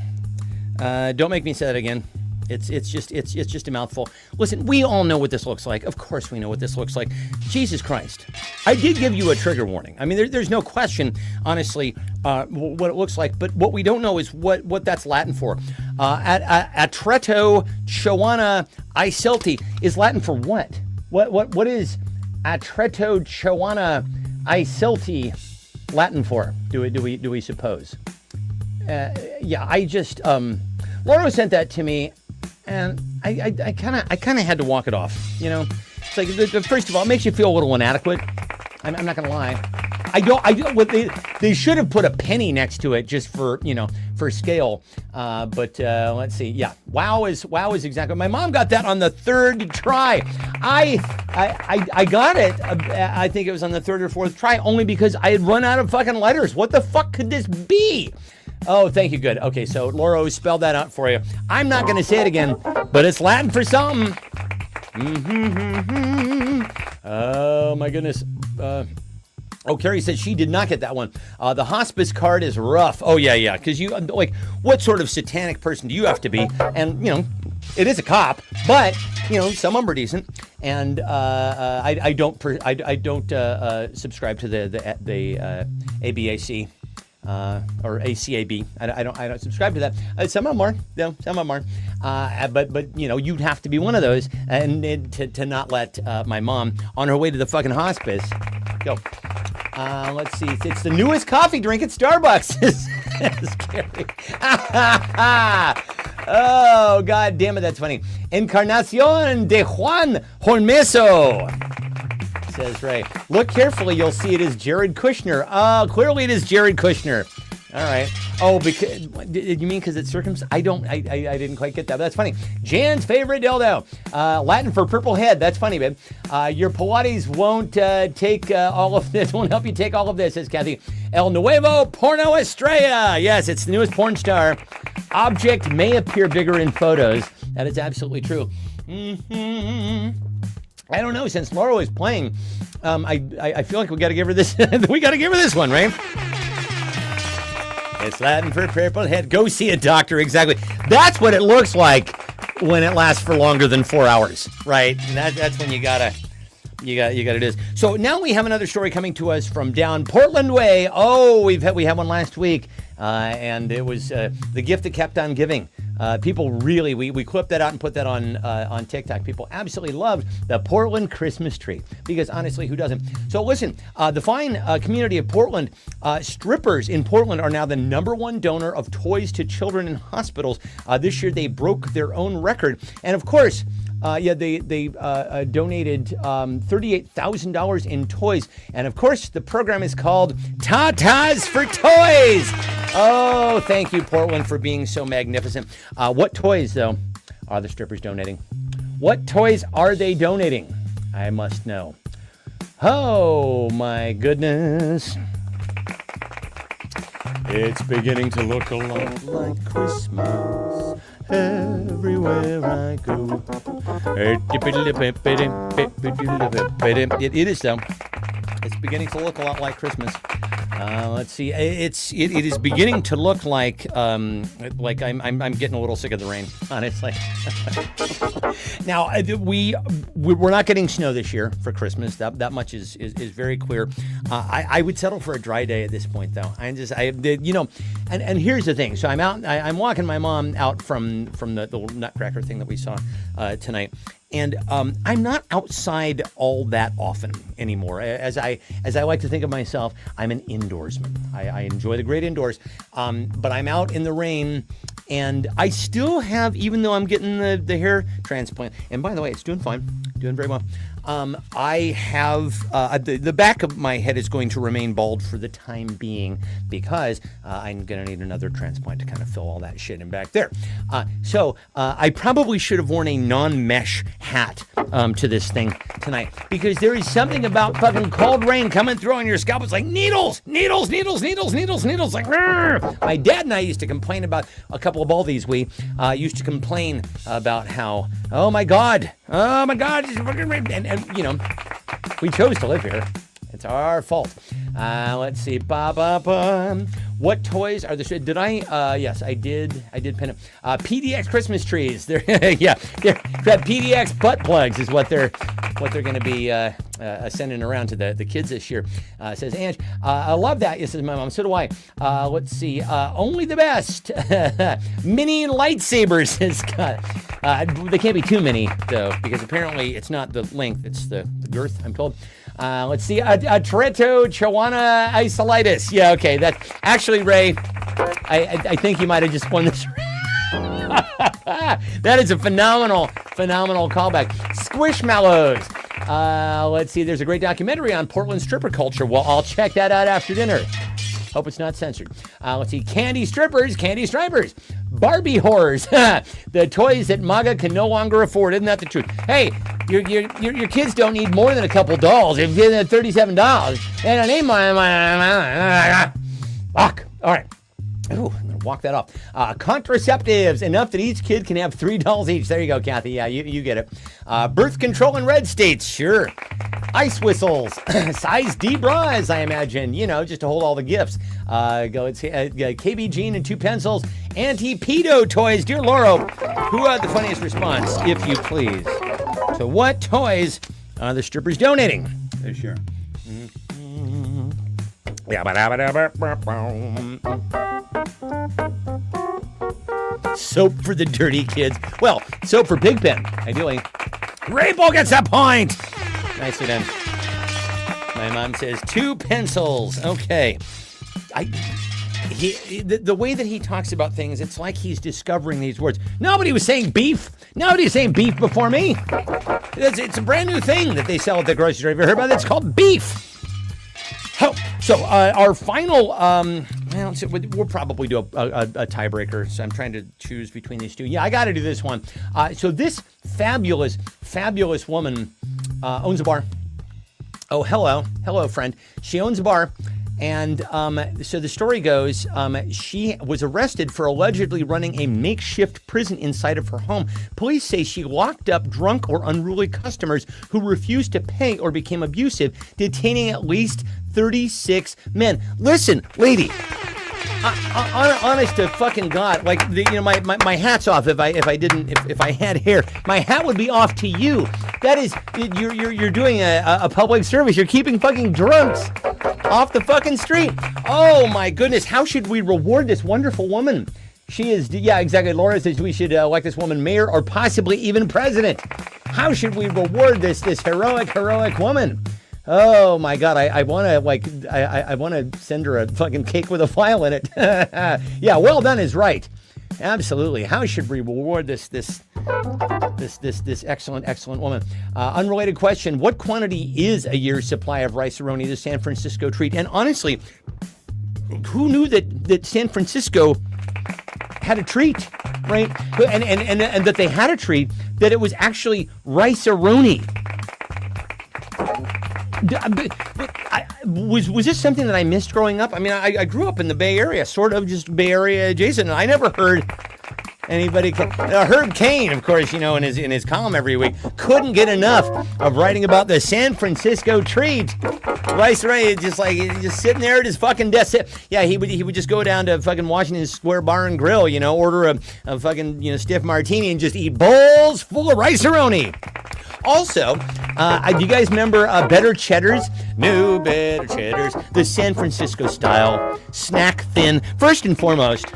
Don't make me say that again. It's just a mouthful. Listen, we all know what this looks like. Of course we know what this looks like. Jesus Christ. I did give you a trigger warning. I mean, there's no question, honestly, what it looks like. But what we don't know is what that's Latin for. Atreto Choana icelti is Latin for what? What is Atreto choana isilti Latin for? Do we suppose? Yeah, I just Laura sent that to me, and I kind of had to walk it off. You know, it's like first of all, it makes you feel a little inadequate. I'm not gonna lie. I don't. What they should have put a penny next to it just for for scale. But let's see. Yeah, wow is exactly. My mom got that on the third try. I got it. I think it was on the third or fourth try, only because I had run out of fucking letters. What the fuck could this be? Oh, thank you. Good. Okay, so Laura spelled that out for you. I'm not going to say it again, but it's Latin for something. Oh, my goodness. Oh, Carrie said she did not get that one. The hospice card is rough. Oh, yeah. Because you, like, what sort of satanic person do you have to be? And, it is a cop, but, some of them are decent. And I don't subscribe to the ABAC. Or ACAB. I don't subscribe to that. Some of them are, some of them are. But you'd have to be one of those, and to not let my mom on her way to the fucking hospice go. Let's see. It's the newest coffee drink at Starbucks. Says Carrie. Oh, God damn it, that's funny. Encarnacion de Juan Hormeso. Says Ray. Look carefully, you'll see it is Jared Kushner. Oh, clearly it is Jared Kushner. All right. Oh, because you mean because it's circumcised? I didn't quite get that. But that's funny. Jan's favorite dildo. Latin for purple head. That's funny, babe. Your Pilates won't take all of this. Won't help you take all of this, says Kathy. El Nuevo Porno Estrella. Yes, it's the newest porn star. Object may appear bigger in photos. That is absolutely true. I don't know. Since Laura was playing, I feel like we got to give her this. We got to give her this one, right? It's Latin for purple head. Go see a doctor. Exactly. That's what it looks like when it lasts for longer than 4 hours, right? And that's when you gotta do this. So now we have another story coming to us from down Portland way. Oh, we had one last week, and it was the gift that kept on giving. People really, we clipped that out and put that on TikTok. People absolutely loved the Portland Christmas tree because honestly, who doesn't? So listen, the fine community of Portland, strippers in Portland are now the #1 donor of toys to children in hospitals. This year they broke their own record. And of course, they donated $38,000 in toys. And of course, the program is called Tatas for Toys. Oh, thank you, Portland, for being so magnificent. What toys, though, are the strippers donating? What toys are they donating? I must know. Oh, my goodness. It's beginning to look a lot like Christmas everywhere I go. It is, though. It's beginning to look a lot like Christmas. Let's see. It is beginning to look like I'm getting a little sick of the rain, honestly. Now we're not getting snow this year for Christmas. That much is very clear. I would settle for a dry day at this point, though. And here's the thing. So I'm walking my mom out from the Nutcracker thing that we saw tonight. And I'm not outside all that often anymore. As I like to think of myself, I'm an indoorsman. I enjoy the great indoors, but I'm out in the rain, and I still have, even though I'm getting the hair transplant, and by the way, it's doing fine, doing very well. I have the back of my head is going to remain bald for the time being because I'm going to need another transplant to kind of fill all that shit in back there. So I probably should have worn a non-mesh hat to this thing tonight because there is something about fucking cold rain coming through on your scalp. It's like needles. Like, rrr. My dad and I used to complain about a couple of baldies. We used to complain about how, oh my God, it's fucking rain. And we chose to live here. It's our fault. Let's see. What toys are the? Did I? Yes, I did. I did pin it. PDX Christmas trees. They're PDX butt plugs is what they're going to be sending around to the kids this year. Says, Ange, I love that. Yes, says my mom. So do I. Let's see. Only the best. Mini lightsabers, says Scott. They can't be too many, though, because apparently it's not the length, it's the girth, I'm told. Let's see. Toretto Chihuahua isolitis. Yeah, okay. That actually, Ray, I think you might have just won this. That is a phenomenal callback. Squishmallows. Let's see. There's a great documentary on Portland stripper culture. Well, I'll check that out after dinner. Hope it's not censored. Let's see. Candy strippers, candy stripers, Barbie horrors, the toys that MAGA can no longer afford. Isn't that the truth? Hey, your kids don't need more than a couple dolls. If you get $37, they don't need my. Fuck. All right. Ooh, I'm gonna walk that off. Contraceptives, enough that each kid can have $3 each. There you go, Kathy. Yeah, you get it. Birth control in red states, sure. Ice whistles, size D bras, I imagine. Just to hold all the gifts. It's KB Jean and 2 pencils. Anti-pedo toys. Dear Laura, who had the funniest response, if you please? So what toys are the strippers donating? Hey, sure. Soap for the dirty kids. Well, soap for Pigpen, ideally. Rainbow gets a point. Nicely done. My mom says 2 pencils. Okay. The way that he talks about things, it's like he's discovering these words. Nobody was saying beef. Nobody was saying beef before me. It's a brand new thing that they sell at the grocery store. Have you heard about it? It's called beef. So our final, we'll probably do a tiebreaker. So I'm trying to choose between these two. Yeah, I got to do this one. So this fabulous woman owns a bar. Oh, hello, friend. She owns a bar. And so the story goes, she was arrested for allegedly running a makeshift prison inside of her home. Police say she locked up drunk or unruly customers who refused to pay or became abusive, detaining at least 36 men. Listen, lady, honest to fucking God, like my hat's off. If I had hair, my hat would be off to you. That is, you're doing a public service. You're keeping fucking drunks off the fucking street. Oh my goodness, how should we reward this wonderful woman? She is, yeah, exactly. Laura says we should elect this woman mayor or possibly even president. How should we reward this heroic woman? Oh my God, I want to send her a fucking cake with a file in it. Yeah, well done is right. Absolutely. How should we reward this excellent woman? Unrelated question: what quantity is a year's supply of rice-a-roni, the San Francisco treat? And honestly, who knew that San Francisco had a treat, right? And that they had a treat, that it was actually rice-a-roni. Was this something that I missed growing up? I mean, I grew up in the Bay Area, sort of just Bay Area adjacent, and I never heard anybody. Herb Cain, of course, in his column every week, couldn't get enough of writing about the San Francisco treat. Rice Ray, just sitting there at his fucking desk. Yeah, he would just go down to fucking Washington Square Bar and Grill, order a fucking stiff martini and just eat bowls full of rice-a-roni. Also, do you guys remember Better Cheddars? No Better Cheddars. The San Francisco style snack thin. First and foremost,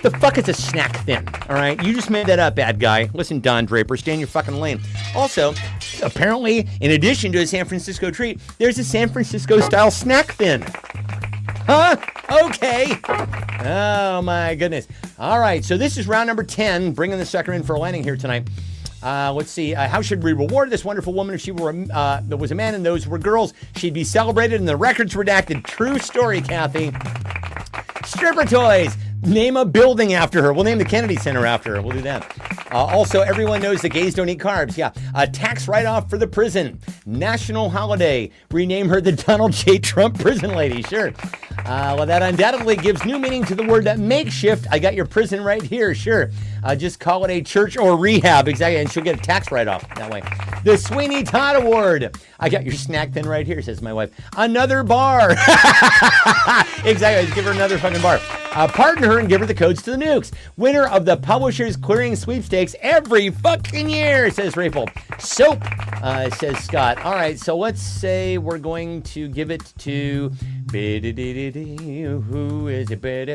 the fuck is a snack thin? All right, you just made that up, bad guy. Listen, Don Draper, stay in your fucking lane. Also, apparently, in addition to a San Francisco treat, there's a San Francisco style snack thin. Huh? Okay. Oh my goodness. All right, so this is round number 10, bringing the sucker in for a landing here tonight. Let's see. How should we reward this wonderful woman if she were there was a man and those were girls? She'd be celebrated and the records redacted. True story, Kathy. Stripper toys. Name a building after her. We'll name the Kennedy Center after her. We'll do that. Also, everyone knows that gays don't eat carbs. Yeah. Tax write-off for the prison. National holiday. Rename her the Donald J. Trump prison lady. Sure. Well, that undoubtedly gives new meaning to the word that makeshift. I got your prison right here. Sure. Just call it a church or rehab. Exactly. And she'll get a tax write-off that way. The Sweeney Todd Award. I got your snack thin right here, says my wife. Another bar. Exactly. Just give her another fucking bar. Partner her and give her the codes to the nukes. Winner of the Publishers Clearing Sweepstakes every fucking year, says Rachel. Soap, says Scott. All right, so let's say we're going to give it to... Who is it? I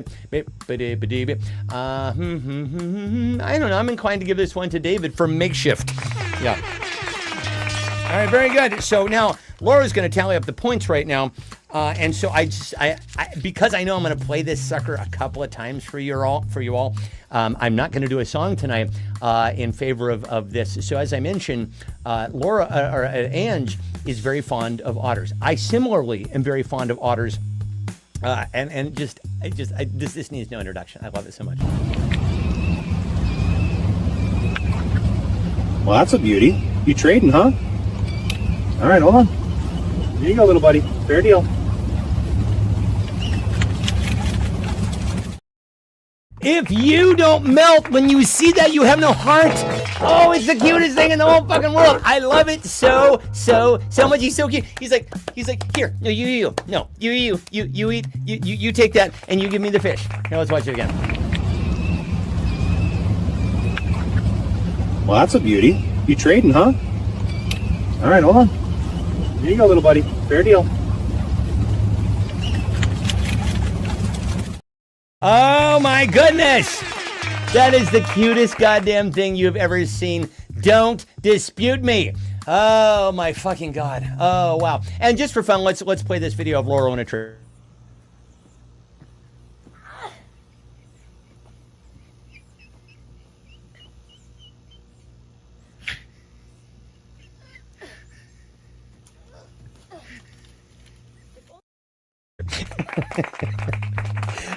don't know. I'm inclined to give this one to David for Makeshift. Yeah. All right, very good. So now Laura's going to tally up the points right now. And so I because I know I'm going to play this sucker a couple of times for you all, I'm not going to do a song tonight in favor of this. So as I mentioned, Ange is very fond of otters. I similarly am very fond of otters, and this needs no introduction. I love it so much. Well, that's a beauty. You trading, huh? All right, hold on. Here you go, little buddy. Fair deal. If you don't melt when you see that, you have no heart. Oh, it's the cutest thing in the whole fucking world. I love it so much. He's so cute. He's like, here, no, you eat, you take that, and you give me the fish. Now let's watch it again. Well, that's a beauty. You trading, huh? All right, hold on. Here you go, little buddy. Fair deal. Oh my goodness! That is the cutest goddamn thing you've ever seen. Don't dispute me. Oh my fucking God. Oh wow. And just for fun, let's play this video of Laura on a trip.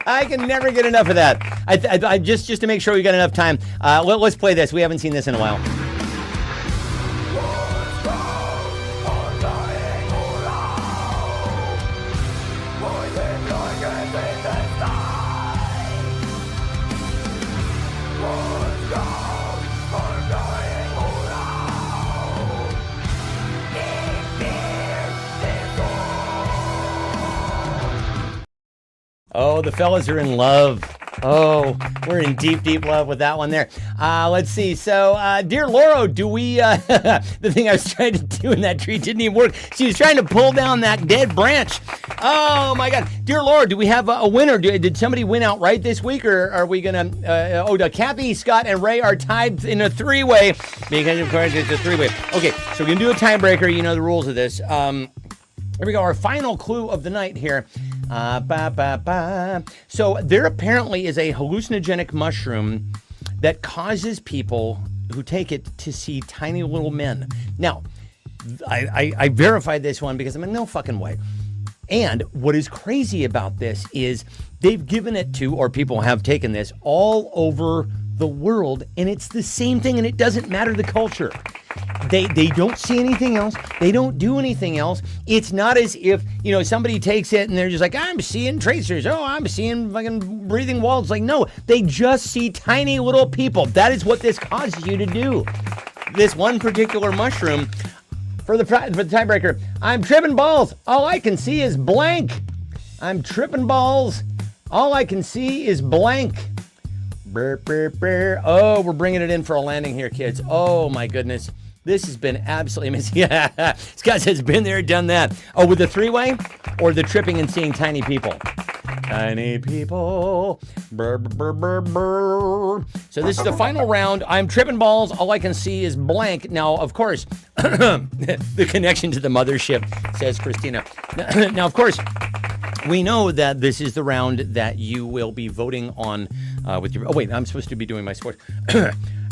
I can never get enough of that. I just to make sure we got enough time. Let's play this. We haven't seen this in a while. Oh, the fellas are in love. Oh, we're in deep love with that one there. Let's see. So, dear Laura, do we, the thing I was trying to do in that tree didn't even work. She was trying to pull down that dead branch. Oh my God. Dear Laura, do we have a winner? Did somebody win outright this week, or are we gonna, Kathy, Scott, and Ray are tied in a three-way, because of course it's a three-way. Okay, so we're gonna do a tiebreaker. You know the rules of this. Here we go, our final clue of the night here. So there apparently is a hallucinogenic mushroom that causes people who take it to see tiny little men. Now, I verified this one because I'm in no fucking way. And what is crazy about this is they've given it to, or people have taken this all over the world, and it's the same thing, and it doesn't matter the culture. They don't see anything else. They don't do anything else. It's not as if, somebody takes it and they're just like, I'm seeing tracers. Oh, I'm seeing fucking breathing walls. Like, no, they just see tiny little people. That is what this causes you to do. This one particular mushroom, for the tiebreaker, I'm tripping balls. All I can see is blank. I'm tripping balls. All I can see is blank. Burr, burr, burr. Oh, we're bringing it in for a landing here, kids. Oh, my goodness. This has been absolutely amazing. Yeah, Scott says, been there, done that. Oh, with the three-way or the tripping and seeing tiny people? Tiny people. Burr, burr, burr, burr. So this is the final round. I'm tripping balls. All I can see is blank. Now, of course, the connection to the mothership, says Christina. Now, of course, we know that this is the round that you will be voting on with your... Oh, wait, I'm supposed to be doing my sports.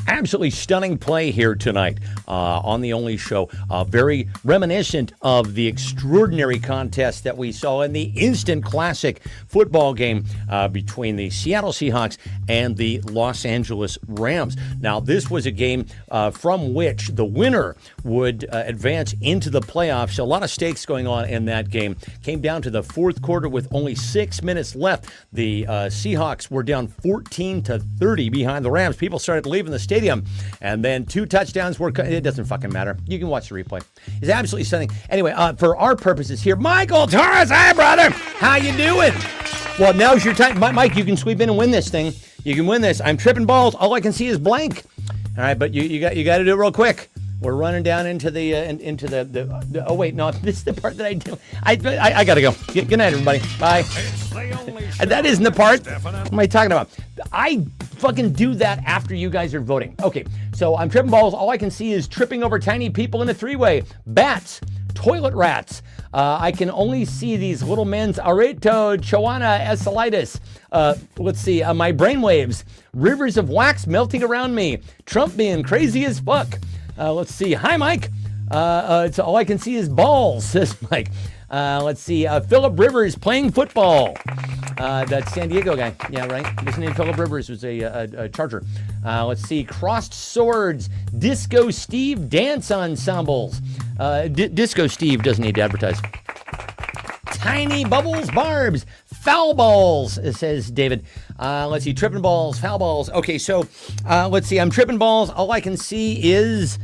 Absolutely stunning play here tonight on The Only Show. Very reminiscent of the extraordinary contest that we saw in the instant classic football game between the Seattle Seahawks and the Los Angeles Rams. Now, this was a game from which the winner would advance into the playoffs. A lot of stakes going on in that game. Came down to the fourth quarter with only 6 minutes left. The Seahawks were down 14-30 behind the Rams. People started leaving the stadium, and then 2 touchdowns were it doesn't fucking matter. You can watch the replay. It's absolutely stunning. Anyway, for our purposes here, Michael Torres, hi brother, how you doing? Well, now's your time. Mike, you can sweep in and win this thing. You can win this. I'm tripping balls. All I can see is blank. All right, but you got to do it real quick. We're running down into the oh wait, no, this is the part that I do. I gotta go. Good night, everybody. Bye. That isn't the part. What am I talking about? I fucking do that after you guys are voting. Okay, so I'm tripping balls. All I can see is tripping over tiny people in a three-way. Bats, toilet rats. I can only see these little men's areto, choana, esolitis. Let's see, my brainwaves. Rivers of wax melting around me. Trump being crazy as fuck. Let's see. Hi, Mike. It's all I can see is balls, says Mike. Let's see. Philip Rivers playing football. That San Diego guy. Yeah, right. His name Philip Rivers was a Charger. Let's see. Crossed swords. Disco Steve dance ensembles. Disco Steve doesn't need to advertise. Tiny bubbles, barbs, foul balls, says David. Let's see, tripping balls, foul balls. Okay, so let's see, I'm tripping balls. All I can see is,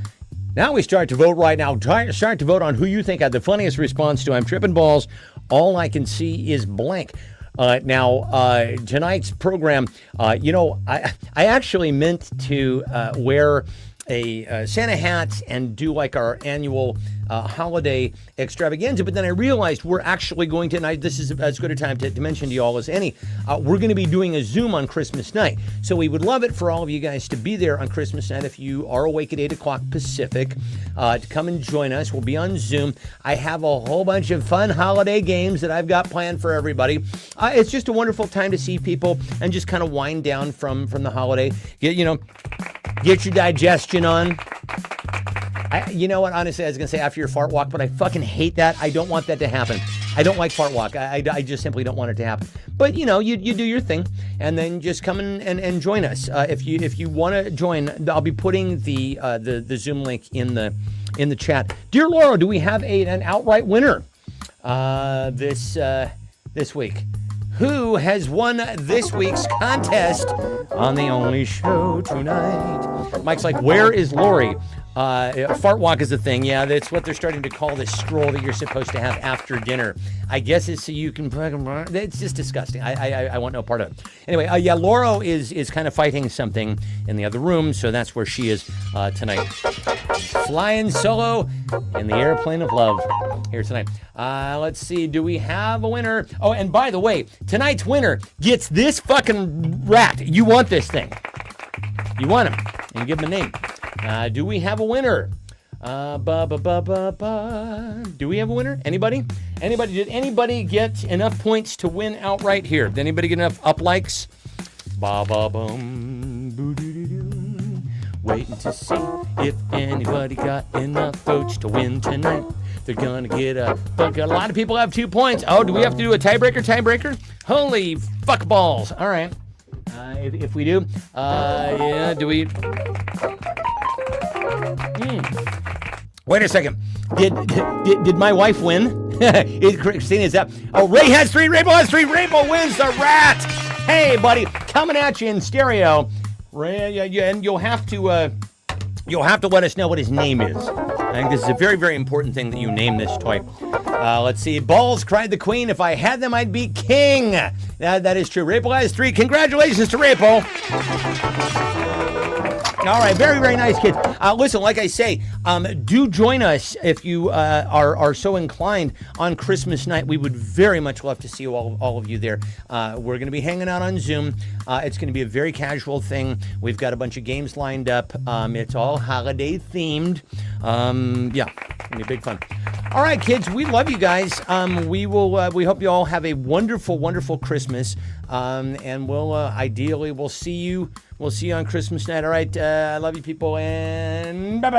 now we start to vote right now. Start to vote on who you think had the funniest response to I'm tripping balls. All I can see is blank. Now, tonight's program, I actually meant to wear a Santa hat and do like our annual holiday extravaganza, but then I realized we're actually going to, and this is as good a time to mention to you all as any, we're going to be doing a Zoom on Christmas night. So we would love it for all of you guys to be there on Christmas night if you are awake at 8 o'clock Pacific, to come and join us. We'll be on Zoom. I have a whole bunch of fun holiday games that I've got planned for everybody. It's just a wonderful time to see people and just kind of wind down from the holiday. Get your digestion on. You know what? Honestly, I was going to say after your fart walk, but I fucking hate that. I don't want that to happen. I don't like fart walk. I just simply don't want it to happen. But, you do your thing, and then just come in and join us. If you want to join, I'll be putting the Zoom link in the chat. Dear Laura, do we have an outright winner this week? Who has won this week's contest on the only show tonight? Mike's like, where is Lori? Fart walk is a thing. Yeah, that's what they're starting to call this stroll that you're supposed to have after dinner. I guess it's so you can. It's just disgusting. I want no part of it. Anyway, Laura is kind of fighting something in the other room, so that's where she is tonight. Flying solo in the airplane of love here tonight. Let's see. Do we have a winner? Oh, and by the way, tonight's winner gets this fucking rat. You want this thing? You want him? And give him a name. Do we have a winner? Do we have a winner? Anybody? Did anybody get enough points to win outright here? Did anybody get enough up likes? Waiting to see if anybody got enough votes to win tonight. They're gonna get a lot of people have 2 points. Oh, do we have to do a tiebreaker? Holy fuck balls. All right. If we do, do we? Wait a second. Did my wife win? Christina, is that? Oh, Ray has 3. Rainbow has 3. Rainbow wins the rat. Hey, buddy, coming at you in stereo. Ray, and you'll have to let us know what his name is. I think this is a very, very important thing that you name this toy. Let's see. Balls, cried the queen. If I had them, I'd be king. That is true. Rapel has 3. Congratulations to Rapel. All right, very, very nice, kids. Listen, like I say, do join us if you are so inclined on Christmas night. We would very much love to see all of you there. We're going to be hanging out on Zoom. It's going to be a very casual thing. We've got a bunch of games lined up. It's all holiday themed. It's going to be big fun. All right, kids, we love you guys. We hope you all have a wonderful, wonderful Christmas. And we'll see you on Christmas night. All right, I love you people, and bye.